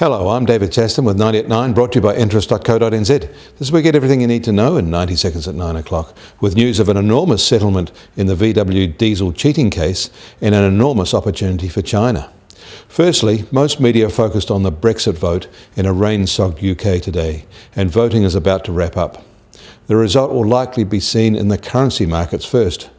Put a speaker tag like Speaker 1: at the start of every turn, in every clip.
Speaker 1: Hello, I'm David Chaston with 90 at 9, brought to you by interest.co.nz. This is where you get everything you need to know in 90 seconds at 9 o'clock, with news of an enormous settlement in the VW diesel cheating case and an enormous opportunity for China. Firstly, most media are focused on the Brexit vote in a rain-sogged UK today, and voting is about to wrap up. The result will likely be seen in the currency markets first.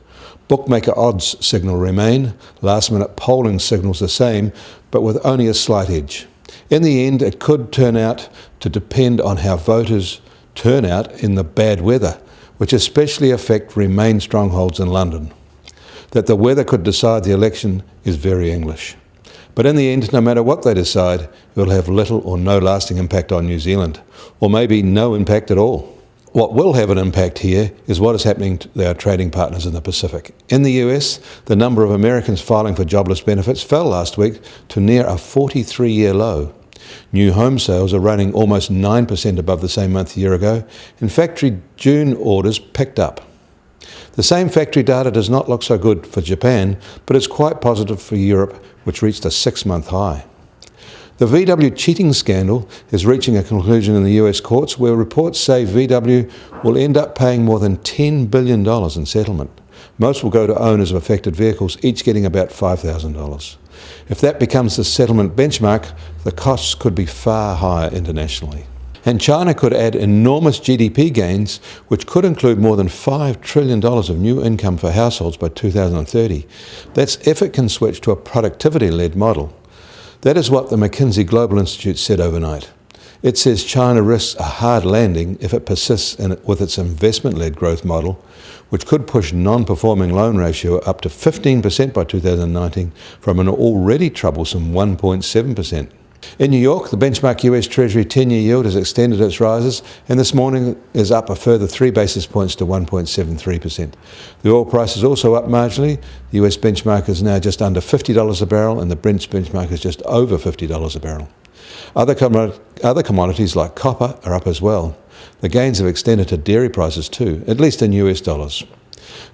Speaker 1: Bookmaker odds signal remain, last-minute polling signals the same, but with only a slight edge. In the end, it could turn out to depend on how voters turn out in the bad weather, which especially affect Remain strongholds in London. That the weather could decide the election is very English. But in the end, no matter what they decide, it will have little or no lasting impact on New Zealand, or maybe no impact at all. What will have an impact here is what is happening to our trading partners in the Pacific. In the US, the number of Americans filing for jobless benefits fell last week to near a 43-year low. New home sales are running almost 9% above the same month a year ago, and factory June orders picked up. The same factory data does not look so good for Japan, but it's quite positive for Europe, which reached a 6-month high. The VW cheating scandal is reaching a conclusion in the US courts, where reports say VW will end up paying more than $10 billion in settlement. Most will go to owners of affected vehicles, each getting about $5,000. If that becomes the settlement benchmark, the costs could be far higher internationally. And China could add enormous GDP gains, which could include more than $5 trillion of new income for households by 2030. That's if it can switch to a productivity-led model. That is what the McKinsey Global Institute said overnight. It says China risks a hard landing if it persists with its investment-led growth model, which could push non-performing loan ratio up to 15% by 2019 from an already troublesome 1.7%. In New York, the benchmark US Treasury 10-year yield has extended its rises, and this morning is up a further 3 basis points to 1.73%. The oil price is also up marginally. The US benchmark is now just under $50 a barrel, and the Brent benchmark is just over $50 a barrel. Other commodities like copper are up as well. The gains have extended to dairy prices too, at least in US dollars.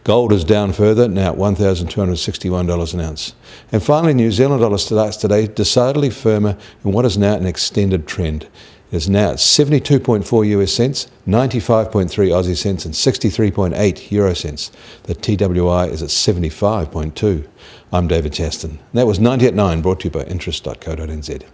Speaker 1: Gold is down further, now at $1,261 an ounce. And finally, New Zealand dollar starts today decidedly firmer in what is now an extended trend. It is now at 72.4 US cents, 95.3 Aussie cents and 63.8 Euro cents. The TWI is at 75.2. I'm David Chaston. That was 90 at 9, brought to you by interest.co.nz.